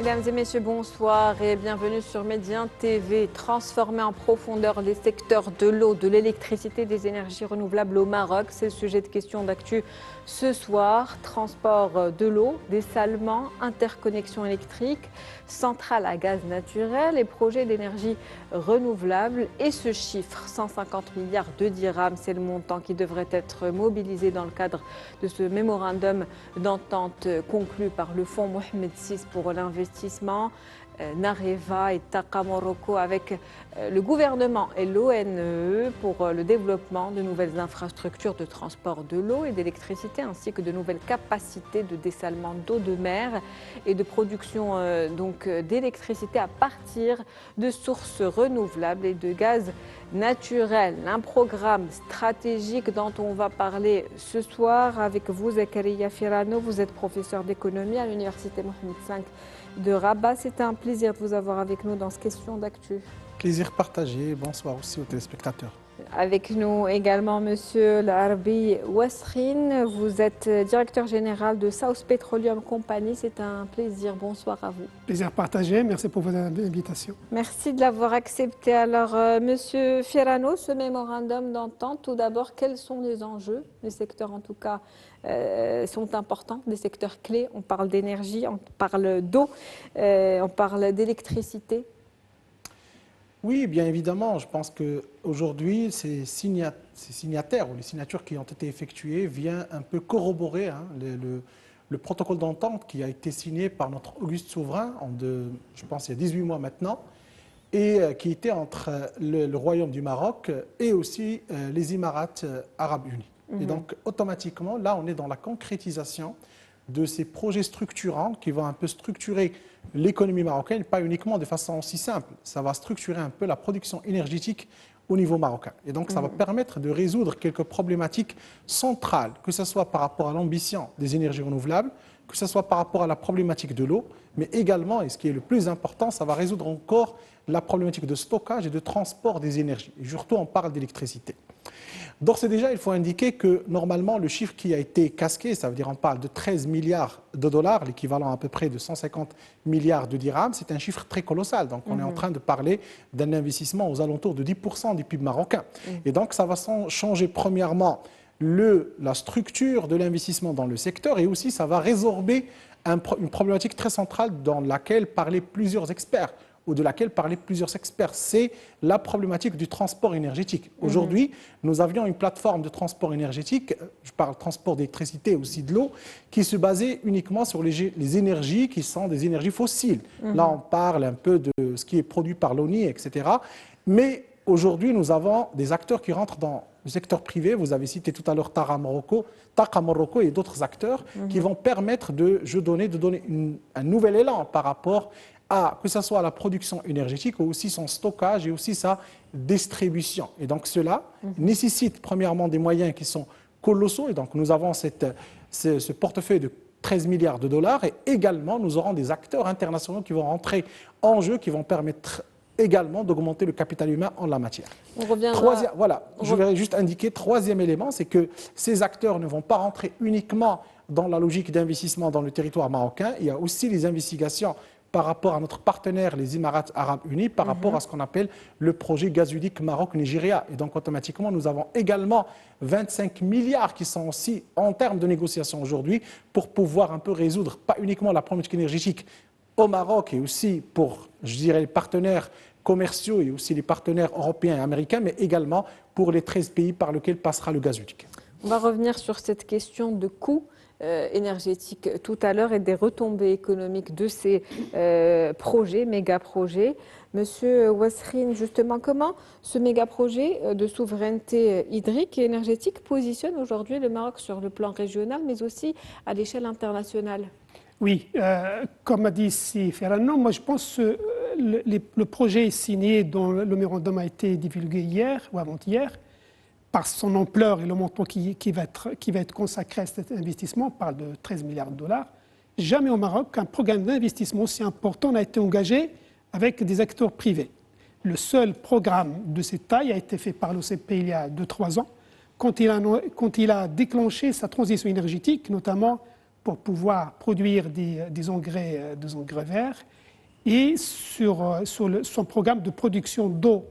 Mesdames et messieurs, bonsoir et bienvenue sur Médien TV. Transformer en profondeur les secteurs de l'eau, de l'électricité, des énergies renouvelables au Maroc, c'est le sujet de question d'actu ce soir. Transport de l'eau, dessalement, interconnexion électrique, centrale à gaz naturel et projets d'énergie renouvelable. Et ce chiffre, 150 milliards de dirhams, c'est le montant qui devrait être mobilisé dans le cadre de ce mémorandum d'entente conclu par le fonds Mohamed VI pour l'investissement, Nareva et Taqa Morocco avec le gouvernement et l'ONE pour le développement de nouvelles infrastructures de transport de l'eau et d'électricité ainsi que de nouvelles capacités de dessalement d'eau de mer et de production d'électricité à partir de sources renouvelables et de gaz naturel. Un programme stratégique dont on va parler ce soir avec vous, Zakaria Firano. Vous êtes professeur d'économie à l'Université Mohamed V de Rabat. C'est un plaisir de vous avoir avec nous dans cette question d'actu. Plaisir partagé. Bonsoir aussi aux téléspectateurs. Avec nous également Monsieur Larbi Ouassrine. Vous êtes directeur général de South Petroleum Company. C'est un plaisir. Bonsoir à vous. Plaisir partagé. Merci pour votre invitation. Merci de l'avoir accepté. Alors, Monsieur Firano, ce mémorandum d'entente, tout d'abord, quels sont les enjeux? Les secteurs, en tout cas, sont importants, des secteurs clés. On parle d'énergie, on parle d'eau, on parle d'électricité. Oui, bien évidemment. Je pense qu'aujourd'hui, ces signataires ou les signatures qui ont été effectuées viennent un peu corroborer le protocole d'entente qui a été signé par notre auguste souverain, je pense il y a 18 mois maintenant, et qui était entre le Royaume du Maroc et aussi les Émirats arabes unis. Et donc, automatiquement, là, on est dans la concrétisation de ces projets structurants qui vont un peu structurer l'économie marocaine, pas uniquement de façon aussi simple. Ça va structurer un peu la production énergétique au niveau marocain. Et donc, ça va permettre de résoudre quelques problématiques centrales, que ce soit par rapport à l'ambition des énergies renouvelables, que ce soit par rapport à la problématique de l'eau, mais également, et ce qui est le plus important, ça va résoudre encore la problématique de stockage et de transport des énergies. Et surtout, on parle d'électricité. D'ores et déjà, il faut indiquer que normalement, le chiffre qui a été casqué, ça veut dire on parle de 13 milliards de dollars, l'équivalent à peu près de 150 milliards de dirhams, c'est un chiffre très colossal. Donc on est en train de parler d'un investissement aux alentours de 10% du PIB marocain. Et donc ça va changer premièrement la structure de l'investissement dans le secteur et aussi ça va résorber une problématique très centrale dans laquelle parlaient plusieurs experts ou de laquelle parlaient plusieurs experts, c'est la problématique du transport énergétique. Aujourd'hui, nous avions une plateforme de transport énergétique, je parle transport d'électricité et aussi de l'eau, qui se basait uniquement sur les énergies qui sont des énergies fossiles. Là, on parle un peu de ce qui est produit par l'ONI, etc. Mais aujourd'hui, nous avons des acteurs qui rentrent dans le secteur privé. Vous avez cité tout à l'heure Taqa Morocco et d'autres acteurs qui vont permettre de donner un nouvel élan par rapport à, que ce soit à la production énergétique, ou aussi son stockage et aussi sa distribution. Et donc cela nécessite premièrement des moyens qui sont colossaux. Et donc nous avons ce portefeuille de 13 milliards de dollars et également nous aurons des acteurs internationaux qui vont rentrer en jeu, qui vont permettre également d'augmenter le capital humain en la matière. On reviendra... Je vais juste indiquer, troisième élément, c'est que ces acteurs ne vont pas rentrer uniquement dans la logique d'investissement dans le territoire marocain. Il y a aussi les investigations par rapport à notre partenaire, les Émirats arabes unis, par rapport à ce qu'on appelle le projet gazoduc Maroc-Nigeria. Et donc, automatiquement, nous avons également 25 milliards qui sont aussi en termes de négociation aujourd'hui pour pouvoir un peu résoudre, pas uniquement la problématique énergétique au Maroc et aussi pour, je dirais, les partenaires commerciaux et aussi les partenaires européens et américains, mais également pour les 13 pays par lesquels passera le gazoduc. On va revenir sur cette question de coût énergétique tout à l'heure et des retombées économiques de ces projets, méga-projets. Monsieur Ouassrine, justement, comment ce méga-projet de souveraineté hydrique et énergétique positionne aujourd'hui le Maroc sur le plan régional, mais aussi à l'échelle internationale? Oui, comme a dit ici Ferrano, moi je pense que le projet signé dont le mémorandum a été divulgué hier ou avant-hier, par son ampleur et le montant qui va être consacré à cet investissement, on parle de 13 milliards de dollars. Jamais au Maroc, un programme d'investissement aussi important n'a été engagé avec des acteurs privés. Le seul programme de cette taille a été fait par l'OCP il y a 2-3 ans, quand il a déclenché sa transition énergétique, notamment pour pouvoir produire des engrais verts et sur son programme de production d'eau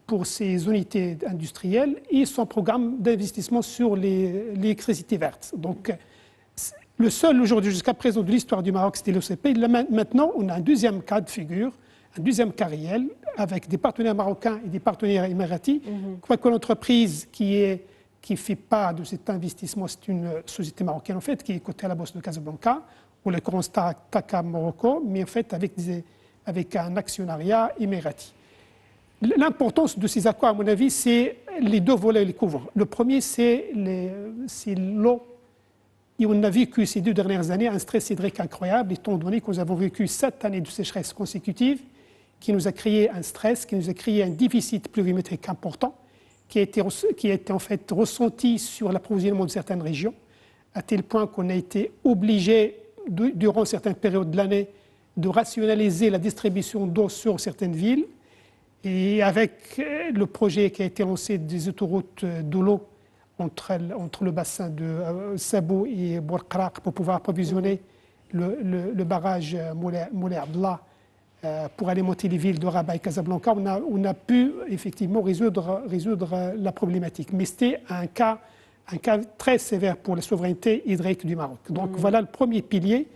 pour ses unités industrielles et son programme d'investissement sur l'électricité verte. Donc, le seul aujourd'hui jusqu'à présent de l'histoire du Maroc, c'était l'OCP. Maintenant, on a un deuxième cas de figure, un deuxième cas réel, avec des partenaires marocains et des partenaires émiratis. Quoique l'entreprise qui fait part de cet investissement, c'est une société marocaine en fait, qui est cotée à la bourse de Casablanca, ou le Constat TACA Morocco, mais en fait avec un actionnariat émirati. L'importance de ces accords, à mon avis, c'est les deux volets les couvrent. Le premier, c'est l'eau. Et on a vécu ces 2 dernières années un stress hydrique incroyable, étant donné que nous avons vécu 7 années de sécheresse consécutive, qui nous a créé un stress, qui nous a créé un déficit pluviométrique important, qui a été en fait ressenti sur l'approvisionnement de certaines régions, à tel point qu'on a été obligé, durant certaines périodes de l'année, de rationaliser la distribution d'eau sur certaines villes. Et avec le projet qui a été lancé des autoroutes de l'eau entre le bassin de Sabou et Bourqraq pour pouvoir approvisionner le barrage Moulay Abdallah pour alimenter les villes de Rabat et Casablanca, on a pu effectivement résoudre la problématique. Mais c'était un cas très sévère pour la souveraineté hydrique du Maroc. Donc voilà le premier pilier,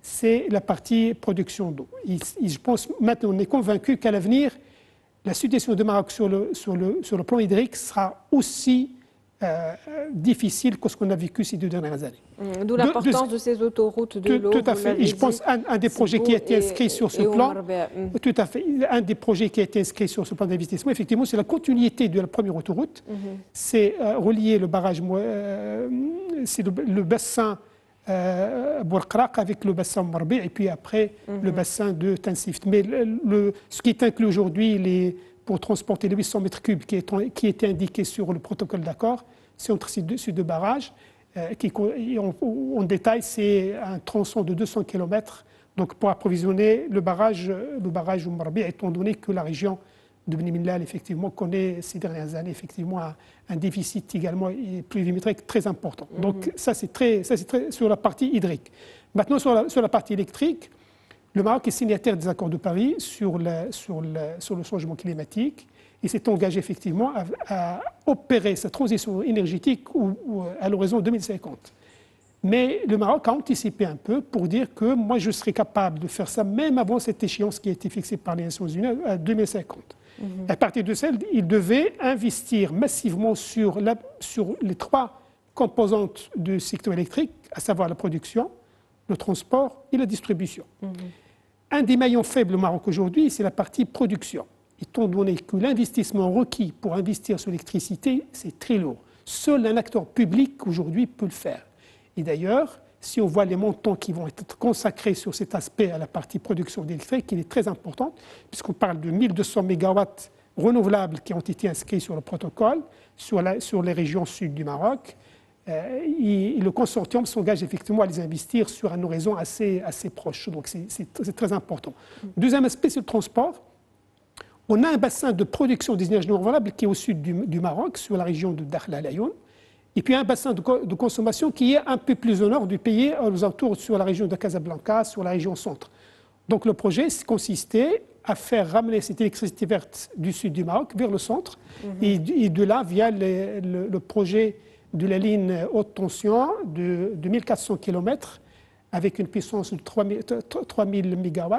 c'est la partie production d'eau. Je pense maintenant, on est convaincu qu'à l'avenir, la situation du Maroc sur le plan hydrique sera aussi difficile que ce qu'on a vécu ces 2 dernières années. D'où l'importance de ces autoroutes de l'eau. Tout à fait. Et je pense un des projets qui a été inscrit sur ce plan, tout à fait, un des projets qui a été inscrit sur ce plan d'investissement, effectivement, c'est la continuité de la première autoroute. C'est relier le barrage, c'est le bassin Bourqraq avec le bassin Marbi et puis après le bassin de Tansift. Mais ce qui est inclus aujourd'hui, pour transporter les 800 mètres cubes qui était indiqué sur le protocole d'accord, c'est entre ces deux barrages. En détail, c'est un tronçon de 200 km donc pour approvisionner le barrage Marbi, étant donné que la région de Beni Mellal effectivement connaît ces dernières années effectivement un déficit également pluviométrique très important. Donc ça c'est très sur la partie hydrique. Maintenant sur la partie électrique, le Maroc est signataire des accords de Paris sur le changement climatique et s'est engagé effectivement à opérer sa transition énergétique à l'horizon 2050. Mais le Maroc a anticipé un peu pour dire que moi je serais capable de faire ça même avant cette échéance qui a été fixée par les Nations Unies à 2050. À partir de celle, il devait investir massivement sur les 3 composantes du secteur électrique, à savoir la production, le transport et la distribution. Un des maillons faibles au Maroc aujourd'hui, c'est la partie production. Étant donné que l'investissement requis pour investir sur l'électricité, c'est très lourd. Seul un acteur public aujourd'hui peut le faire. Et d'ailleurs, si on voit les montants qui vont être consacrés sur cet aspect à la partie production d'électricité, il est très important, puisqu'on parle de 1200 mégawatts renouvelables qui ont été inscrits sur le protocole, sur les régions sud du Maroc. Et le consortium s'engage effectivement à les investir sur un horizon assez proche. Donc c'est très important. Deuxième aspect, c'est le transport. On a un bassin de production des énergies renouvelables qui est au sud du Maroc, sur la région de Dakhla al Ayoun. Et puis un bassin de consommation qui est un peu plus au nord du pays, aux alentours sur la région de Casablanca, sur la région centre. Donc le projet consistait à faire ramener cette électricité verte du sud du Maroc vers le centre. Et de là, via le projet de la ligne haute tension de 1400 km, avec une puissance de 3000 MW,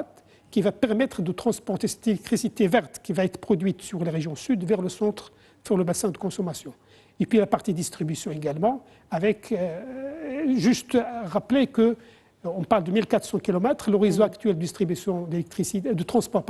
qui va permettre de transporter cette électricité verte qui va être produite sur les régions sud vers le centre, sur le bassin de consommation. Et puis la partie distribution également, avec juste rappeler qu'on parle de 1400 km, le réseau actuel de distribution d'électricité, de transport,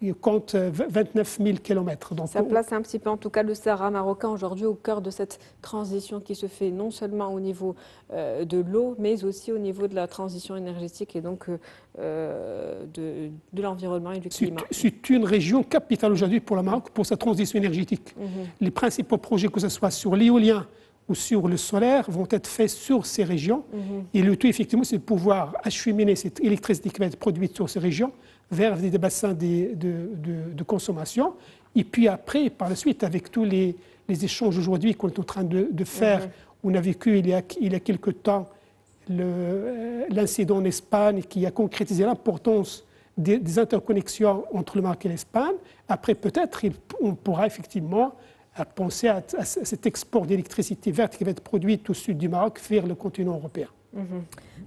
il compte 29 000 km. Donc, ça place un petit peu, en tout cas, le Sahara marocain aujourd'hui au cœur de cette transition qui se fait non seulement au niveau de l'eau, mais aussi au niveau de la transition énergétique et donc de l'environnement et du climat. C'est une région capitale aujourd'hui pour le Maroc pour sa transition énergétique. Les principaux projets, que ce soit sur l'éolien ou sur le solaire, vont être faits sur ces régions. Et le tout, effectivement, c'est de pouvoir acheminer cette électricité qui va être produite sur ces régions vers des bassins de consommation. Et puis après, par la suite, avec tous les échanges aujourd'hui qu'on est en train de faire, on a vécu il y a quelque temps l'incident en Espagne qui a concrétisé l'importance des interconnexions entre le Maroc et l'Espagne, après peut-être on pourra effectivement penser à cet export d'électricité verte qui va être produite au sud du Maroc vers le continent européen.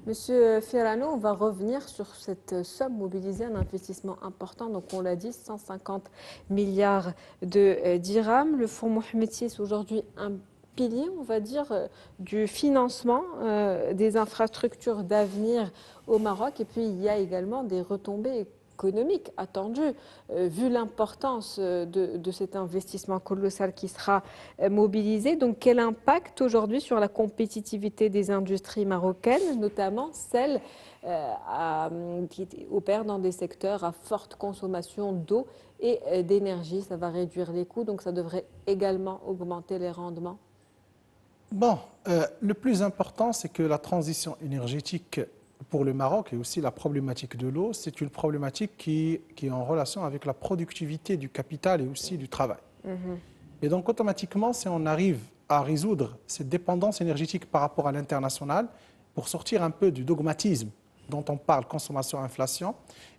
Monsieur Ferrano, on va revenir sur cette somme mobilisée, un investissement important, donc on l'a dit, 150 milliards de dirhams. Le fonds Mohamed VI est aujourd'hui un pilier, on va dire, du financement des infrastructures d'avenir au Maroc. Et puis il y a également des retombées économique attendu, vu l'importance de cet investissement colossal qui sera mobilisé. Donc, quel impact aujourd'hui sur la compétitivité des industries marocaines, notamment celles qui opèrent dans des secteurs à forte consommation d'eau et d'énergie? Ça va réduire les coûts, donc ça devrait également augmenter les rendements. Bon, le plus important, c'est que la transition énergétique pour le Maroc et aussi la problématique de l'eau, c'est une problématique qui est en relation avec la productivité du capital et aussi du travail. Et donc automatiquement, si on arrive à résoudre cette dépendance énergétique par rapport à l'international, pour sortir un peu du dogmatisme dont on parle, consommation-inflation,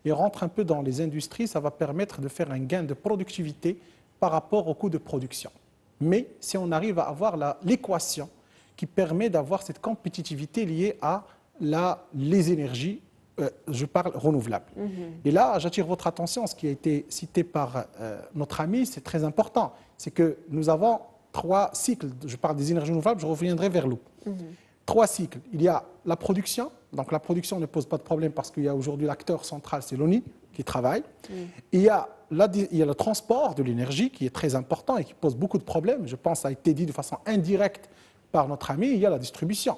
et rentre un peu dans les industries, ça va permettre de faire un gain de productivité par rapport au coût de production. Mais si on arrive à avoir l'équation qui permet d'avoir cette compétitivité liée à les énergies, je parle renouvelables. Et là, j'attire votre attention, ce qui a été cité par notre ami, c'est très important. C'est que nous avons 3 cycles. Je parle des énergies renouvelables, je reviendrai vers l'eau. 3 cycles. Il y a la production. Donc la production ne pose pas de problème parce qu'il y a aujourd'hui l'acteur central, c'est l'ONI, qui travaille. Il y a le transport de l'énergie qui est très important et qui pose beaucoup de problèmes. Je pense que ça a été dit de façon indirecte par notre ami, il y a la distribution.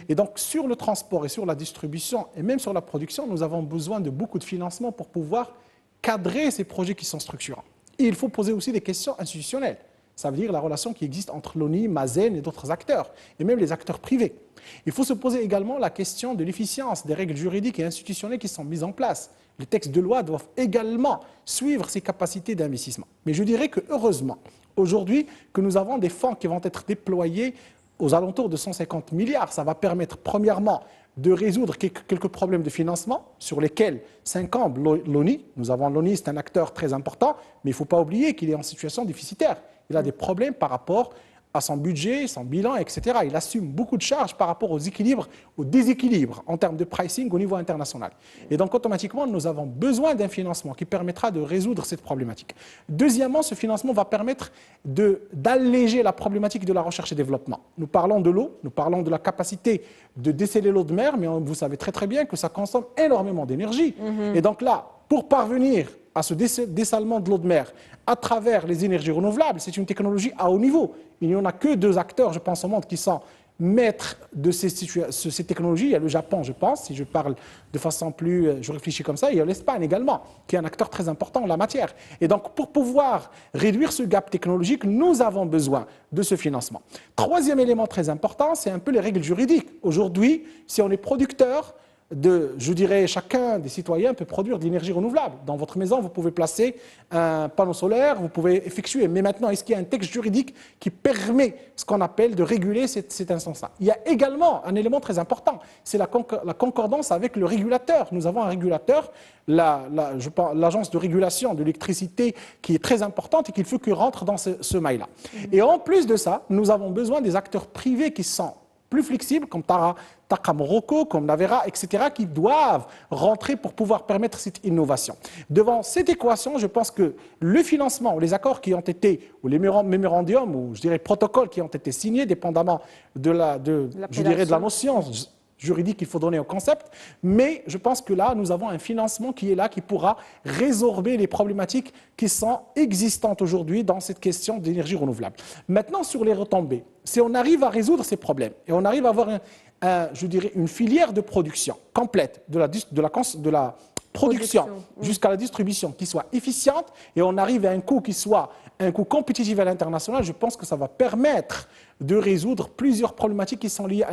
Et donc, sur le transport et sur la distribution, et même sur la production, nous avons besoin de beaucoup de financement pour pouvoir cadrer ces projets qui sont structurants. Et il faut poser aussi des questions institutionnelles. Ça veut dire la relation qui existe entre l'ONI, Mazen et d'autres acteurs, et même les acteurs privés. Il faut se poser également la question de l'efficience des règles juridiques et institutionnelles qui sont mises en place. Les textes de loi doivent également suivre ces capacités d'investissement. Mais je dirais que heureusement, aujourd'hui, que nous avons des fonds qui vont être déployés aux alentours de 150 milliards. Ça va permettre, premièrement, de résoudre quelques problèmes de financement sur lesquels s'incombe l'ONI. Nous avons l'ONI, c'est un acteur très important, mais il ne faut pas oublier qu'il est en situation déficitaire. Il a des problèmes par rapport à son budget, son bilan, etc. Il assume beaucoup de charges par rapport aux équilibres, aux déséquilibres en termes de pricing au niveau international. Et donc, automatiquement, nous avons besoin d'un financement qui permettra de résoudre cette problématique. Deuxièmement, ce financement va permettre d'alléger la problématique de la recherche et développement. Nous parlons de l'eau, nous parlons de la capacité de dessaler l'eau de mer, mais vous savez très très bien que ça consomme énormément d'énergie. Et donc là, pour parvenir à ce dessalement de l'eau de mer à travers les énergies renouvelables, c'est une technologie à haut niveau. Il n'y en a que 2 acteurs, je pense, au monde qui sont maîtres de ces technologies. Il y a le Japon, je pense, si je parle de façon plus... Je réfléchis comme ça. Il y a l'Espagne également, qui est un acteur très important en la matière. Et donc, pour pouvoir réduire ce gap technologique, nous avons besoin de ce financement. 3e élément très important, c'est un peu les règles juridiques. Aujourd'hui, si on est producteur, je dirais, chacun des citoyens peut produire de l'énergie renouvelable. Dans votre maison, vous pouvez placer un panneau solaire, vous pouvez effectuer. Mais maintenant, est-ce qu'il y a un texte juridique qui permet ce qu'on appelle de réguler cet instance-là? Il y a également un élément très important, c'est la concordance avec le régulateur. Nous avons un régulateur, l'agence de régulation de l'électricité, qui est très importante et qu'il faut qu'il rentre dans ce mail-là. Et en plus de ça, nous avons besoin des acteurs privés qui sont plus flexibles, comme Taqa Morocco, comme Navera, etc., qui doivent rentrer pour pouvoir permettre cette innovation. Devant cette équation, je pense que le financement, ou les accords qui ont été, ou les mémorandums, ou je dirais protocoles qui ont été signés, dépendamment de la notion juridique qu'il faut donner au concept, mais je pense que là, nous avons un financement qui est là, qui pourra résorber les problématiques qui sont existantes aujourd'hui dans cette question d'énergie renouvelable. Maintenant, sur les retombées, si on arrive à résoudre ces problèmes, et on arrive à avoir je dirais une filière de production complète, de la production jusqu'à la distribution qui soit efficiente, et on arrive à un coût qui soit un coût compétitif à l'international, je pense que ça va permettre de résoudre plusieurs problématiques qui sont liées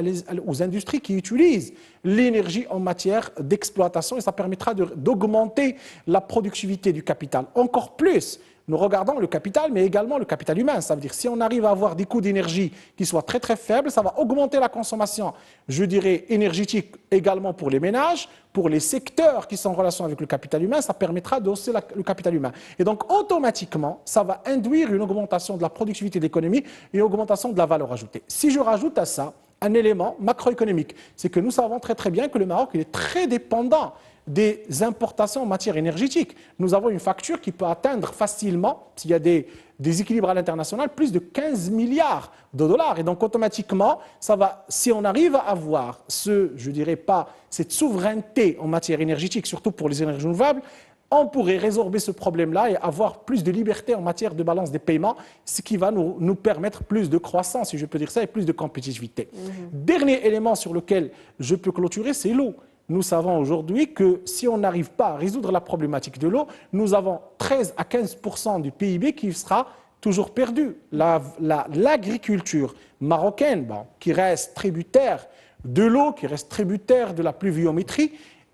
aux industries qui utilisent l'énergie en matière d'exploitation, et ça permettra d'augmenter la productivité du capital. Encore plus, nous regardons le capital, mais également le capital humain. Ça veut dire si on arrive à avoir des coûts d'énergie qui soient très très faibles, ça va augmenter la consommation, je dirais, énergétique également pour les ménages, pour les secteurs qui sont en relation avec le capital humain, ça permettra de hausser le capital humain. Et donc automatiquement, ça va induire une augmentation de la productivité de l'économie et une augmentation de la valeur ajoutée. Si je rajoute à ça un élément macroéconomique, c'est que nous savons très très bien que le Maroc il est très dépendant des importations en matière énergétique. Nous avons une facture qui peut atteindre facilement, s'il y a des équilibres à l'international, plus de 15 milliards de dollars. Et donc automatiquement, ça va, si on arrive à avoir je dirais pas, cette souveraineté en matière énergétique, surtout pour les énergies renouvelables, on pourrait résorber ce problème-là et avoir plus de liberté en matière de balance des paiements, ce qui va nous permettre plus de croissance, si je peux dire ça, et plus de compétitivité. Dernier élément sur lequel je peux clôturer, c'est l'eau. Nous savons aujourd'hui que si on n'arrive pas à résoudre la problématique de l'eau, nous avons 13 à 15% du PIB qui sera toujours perdu. L'agriculture marocaine, qui reste tributaire de l'eau, qui reste tributaire de la pluviométrie,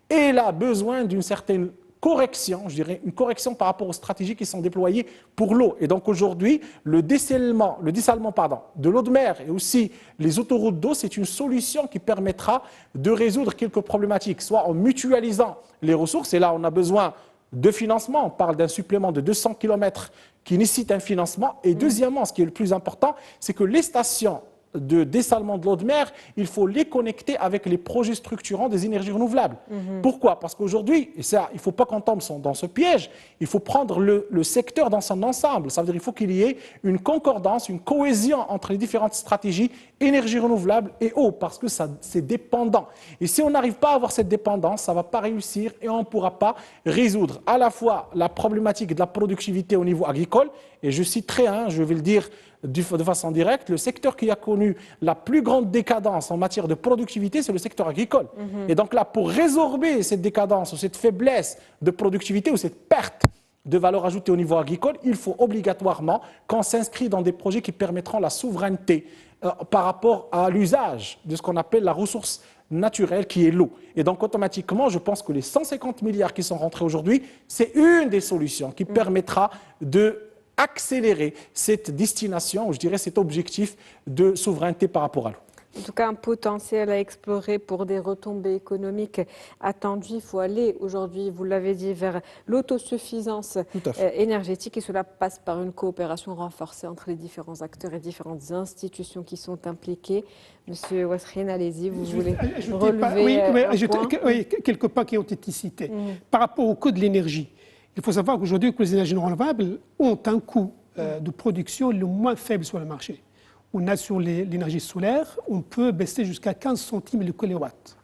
elle a besoin d'une certaine correction, je dirais une correction par rapport aux stratégies qui sont déployées pour l'eau. Et donc aujourd'hui, le dessalement de l'eau de mer et aussi les autoroutes d'eau, c'est une solution qui permettra de résoudre quelques problématiques, soit en mutualisant les ressources, et là on a besoin de financement, on parle d'un supplément de 200 km qui nécessite un financement, et deuxièmement, ce qui est le plus important, c'est que les stations de dessalement de l'eau de mer, il faut les connecter avec les projets structurants des énergies renouvelables. Pourquoi? Parce qu'aujourd'hui, il ne faut pas qu'on tombe dans ce piège, il faut prendre le secteur dans son ensemble. Ça veut dire qu'il faut qu'il y ait une concordance, une cohésion entre les différentes stratégies énergie renouvelable et eau, parce que c'est dépendant. Et si on n'arrive pas à avoir cette dépendance, ça ne va pas réussir et on ne pourra pas résoudre à la fois la problématique de la productivité au niveau agricole, et je citerai, je vais le dire de façon directe, le secteur qui a connu la plus grande décadence en matière de productivité, c'est le secteur agricole. Et donc là, pour résorber cette décadence ou cette faiblesse de productivité ou cette perte de valeur ajoutée au niveau agricole, il faut obligatoirement qu'on s'inscrit dans des projets qui permettront la souveraineté par rapport à l'usage de ce qu'on appelle la ressource naturelle qui est l'eau. Et donc automatiquement, je pense que les 150 milliards qui sont rentrés aujourd'hui, c'est une des solutions qui permettra de accélérer cette destination, ou je dirais cet objectif de souveraineté par rapport à l'eau. En tout cas, un potentiel à explorer pour des retombées économiques attendues. Il faut aller aujourd'hui, vous l'avez dit, vers l'autosuffisance énergétique, et cela passe par une coopération renforcée entre les différents acteurs et différentes institutions qui sont impliquées. Monsieur Ouassrine, allez-y, vous voulez relever quelques points qui ont été cités. Par rapport au coût de l'énergie, il faut savoir qu'aujourd'hui, les énergies renouvelables ont un coût de production le moins faible sur le marché. On a sur l'énergie solaire, on peut baisser jusqu'à 15 centimes le kilowatt.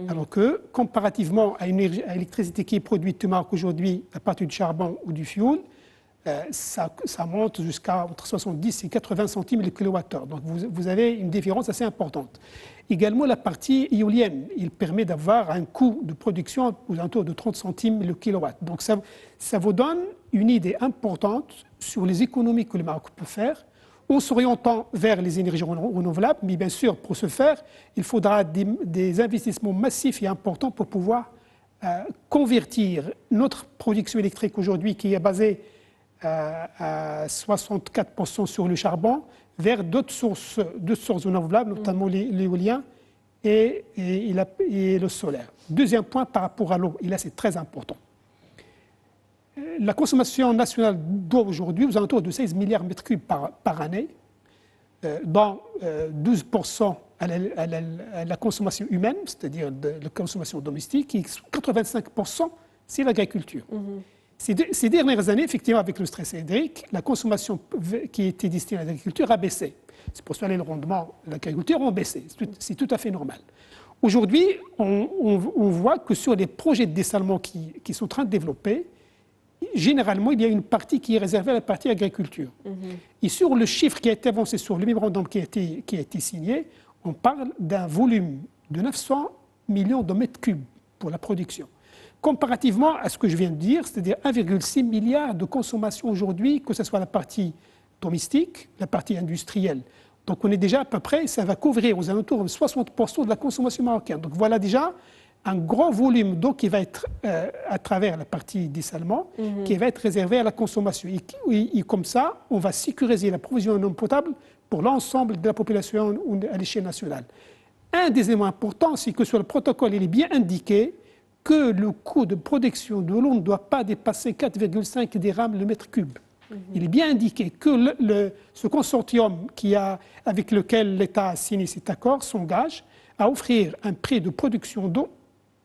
Alors que, comparativement à l'électricité qui est produite au Maroc aujourd'hui à partir du charbon ou du fioul, ça monte jusqu'à entre 70 et 80 centimes le kilowattheure. Donc vous avez une différence assez importante. Également, la partie éolienne, il permet d'avoir un coût de production aux alentours de 30 centimes le kilowatt. Donc ça vous donne une idée importante sur les économies que le Maroc peut faire en s'orientant vers les énergies renouvelables. Mais bien sûr, pour ce faire, il faudra des investissements massifs et importants pour pouvoir convertir notre production électrique aujourd'hui, qui est basée à 64% sur le charbon, vers d'autres sources renouvelables, notamment l'éolien et le solaire. Deuxième point par rapport à l'eau, et là c'est très important. La consommation nationale d'eau aujourd'hui, aux alentours de 16 milliards de mètres cubes par année, dont 12% à la consommation humaine, c'est-à-dire la consommation domestique, et 85% c'est l'agriculture. Ces dernières années, effectivement, avec le stress hydrique, la consommation qui était destinée à l'agriculture a baissé. C'est pour cela que les rendements de l'agriculture ont baissé. C'est tout à fait normal. Aujourd'hui, on voit que sur les projets de dessalement qui sont en train de développer, généralement, il y a une partie qui est réservée à la partie agriculture. Et sur le chiffre qui a été avancé sur le mémorandum qui a été signé, on parle d'un volume de 900 millions de mètres cubes pour la production. Comparativement à ce que je viens de dire, c'est-à-dire 1,6 milliard de consommation aujourd'hui, que ce soit la partie domestique, la partie industrielle. Donc on est déjà à peu près, ça va couvrir aux alentours de 60% de la consommation marocaine. Donc voilà déjà un gros volume d'eau qui va être, à travers la partie dessalement, qui va être réservé à la consommation. Et comme ça, on va sécuriser l'approvisionnement en eau potable pour l'ensemble de la population à l'échelle nationale. Un des éléments importants, c'est que sur le protocole, il est bien indiqué que le coût de production de l'eau ne doit pas dépasser 4,5 dirhams le mètre cube. Il est bien indiqué que ce consortium avec lequel l'État a signé cet accord s'engage à offrir un prix de production d'eau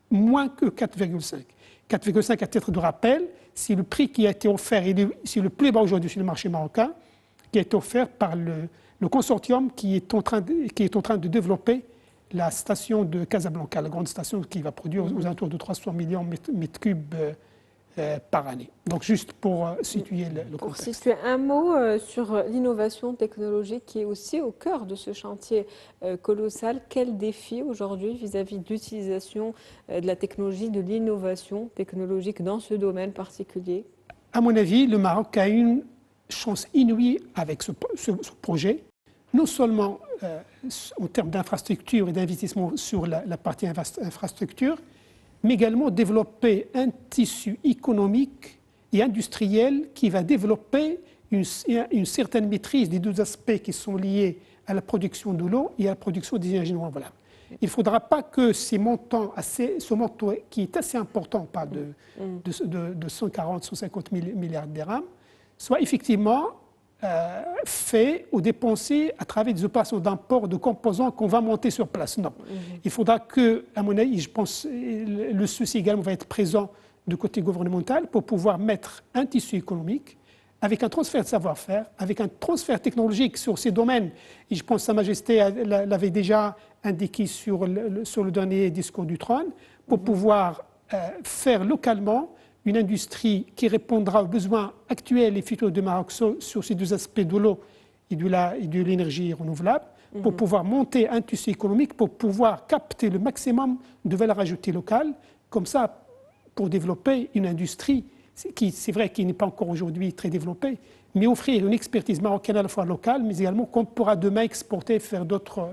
moins que 4,5. 4,5 à titre de rappel, c'est le prix qui a été offert, c'est le plus bas aujourd'hui sur le marché marocain, qui a été offert par le consortium qui est en train de développer la station de Casablanca, la grande station qui va produire aux alentours de 300 millions de mètres cubes par année. Donc juste pour situer le pour contexte. situer un mot sur l'innovation technologique qui est aussi au cœur de ce chantier colossal. Quel défi aujourd'hui vis-à-vis de l'utilisation de la technologie, de l'innovation technologique dans ce domaine particulier? À mon avis, le Maroc a une chance inouïe avec ce projet, non seulement en termes d'infrastructure et d'investissement sur la partie infrastructure, mais également développer un tissu économique et industriel qui va développer une certaine maîtrise des deux aspects qui sont liés à la production de l'eau et à la production des énergies renouvelables. Il ne faudra pas que ce montant qui est assez important, pas de 140, 150 milliards de dirhams, soit effectivement fait ou dépensé à travers des opérations d'import de composants qu'on va monter sur place. Non. Il faudra que, à mon avis, je pense, le souci également va être présent du côté gouvernemental pour pouvoir mettre un tissu économique avec un transfert de savoir-faire, avec un transfert technologique sur ces domaines. Et je pense que Sa Majesté l'avait déjà indiqué sur le dernier discours du trône, pour pouvoir faire localement une industrie qui répondra aux besoins actuels et futurs du Maroc sur ces deux aspects de l'eau et de l'énergie renouvelable, pour pouvoir monter un tissu économique, pour pouvoir capter le maximum de valeur ajoutée locale, comme ça, pour développer une industrie qui, c'est vrai, qui n'est pas encore aujourd'hui très développée, mais offrir une expertise marocaine à la fois locale, mais également qu'on pourra demain exporter vers d'autres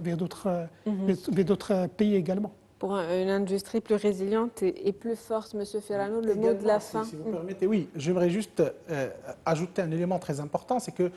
pays également. Pour une industrie plus résiliente et plus forte, M. Ferrano, le mot de la fin. Si vous permettez, oui, j'aimerais juste ajouter un élément très important, c'est que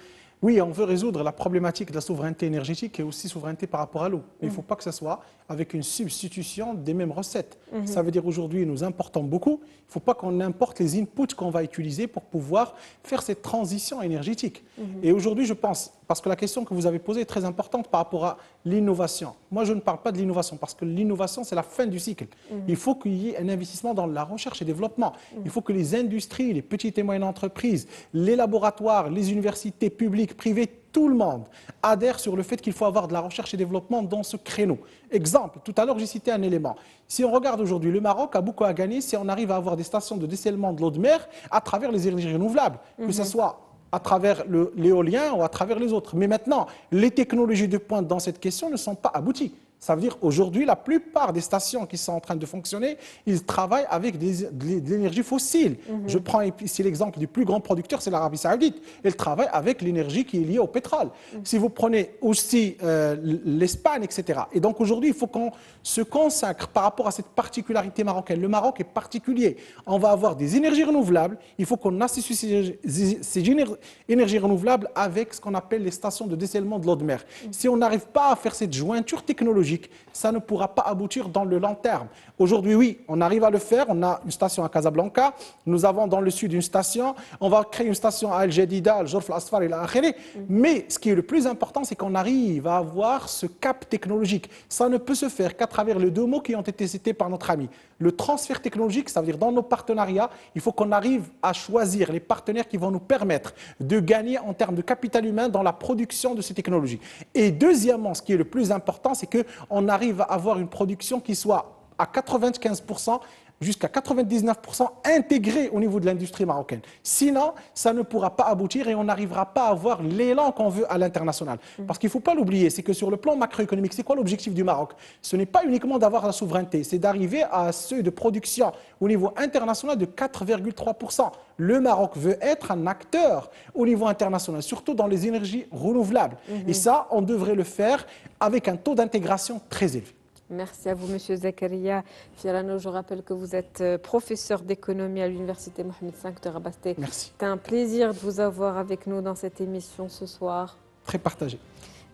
oui, on veut résoudre la problématique de la souveraineté énergétique et aussi souveraineté par rapport à l'eau. Mais il ne faut pas que ce soit avec une substitution des mêmes recettes. Ça veut dire aujourd'hui, nous importons beaucoup. Il ne faut pas qu'on importe les inputs qu'on va utiliser pour pouvoir faire cette transition énergétique. Et aujourd'hui, je pense, parce que la question que vous avez posée est très importante par rapport à l'innovation. Moi, je ne parle pas de l'innovation parce que l'innovation, c'est la fin du cycle. Il faut qu'il y ait un investissement dans la recherche et développement. Il faut que les industries, les petites et moyennes entreprises, les laboratoires, les universités publiques, privées, tout le monde adhère sur le fait qu'il faut avoir de la recherche et développement dans ce créneau. Exemple, tout à l'heure, j'ai cité un élément. Si on regarde aujourd'hui, le Maroc a beaucoup à gagner si on arrive à avoir des stations de dessalement de l'eau de mer à travers les énergies renouvelables, que ce soit à travers l'éolien ou à travers les autres. Mais maintenant, les technologies de pointe dans cette question ne sont pas abouties. Ça veut dire aujourd'hui, la plupart des stations qui sont en train de fonctionner, ils travaillent avec de l'énergie fossile. Je prends ici l'exemple du plus grand producteur, c'est l'Arabie Saoudite. Elle travaille avec l'énergie qui est liée au pétrole. Si vous prenez aussi l'Espagne, etc. Et donc aujourd'hui, il faut qu'on se consacre par rapport à cette particularité marocaine. Le Maroc est particulier. On va avoir des énergies renouvelables. Il faut qu'on associe ces énergies renouvelables avec ce qu'on appelle les stations de dessalement de l'eau de mer. Si on n'arrive pas à faire cette jointure technologique, ça ne pourra pas aboutir dans le long terme. Aujourd'hui, oui, on arrive à le faire. On a une station à Casablanca. Nous avons dans le sud une station. On va créer une station à Al-Jadida, Al-Jorf, Al-Asfar et l'Akhiri. Mais ce qui est le plus important, c'est qu'on arrive à avoir ce cap technologique. Ça ne peut se faire qu'à travers les deux mots qui ont été cités par notre ami. Le transfert technologique, ça veut dire dans nos partenariats, il faut qu'on arrive à choisir les partenaires qui vont nous permettre de gagner en termes de capital humain dans la production de ces technologies. Et deuxièmement, ce qui est le plus important, c'est qu'on arrive à avoir une production qui soit à 95% jusqu'à 99% intégrée au niveau de l'industrie marocaine. Sinon, ça ne pourra pas aboutir et on n'arrivera pas à avoir l'élan qu'on veut à l'international. Parce qu'il ne faut pas l'oublier, c'est que sur le plan macroéconomique, c'est quoi l'objectif du Maroc? Ce n'est pas uniquement d'avoir la souveraineté, c'est d'arriver à un seuil de production au niveau international de 4,3%. Le Maroc veut être un acteur au niveau international, surtout dans les énergies renouvelables. Et ça, on devrait le faire avec un taux d'intégration très élevé. Merci à vous, Monsieur Zakaria Fiorano. Je rappelle que vous êtes professeur d'économie à l'Université Mohamed V de Rabat. Merci. C'est un plaisir de vous avoir avec nous dans cette émission ce soir. Très partagé.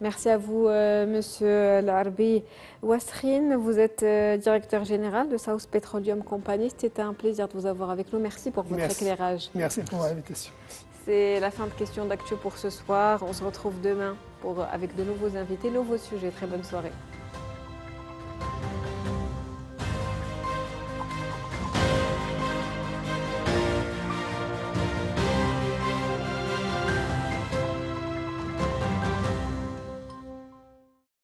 Merci à vous, Monsieur Larbi Ouassrine. Vous êtes directeur général de South Petroleum Company. C'était un plaisir de vous avoir avec nous. Merci pour votre éclairage. Merci pour l'invitation. C'est la fin de Questions d'actu pour ce soir. On se retrouve demain avec de nouveaux invités, nouveaux sujets. Très bonne soirée.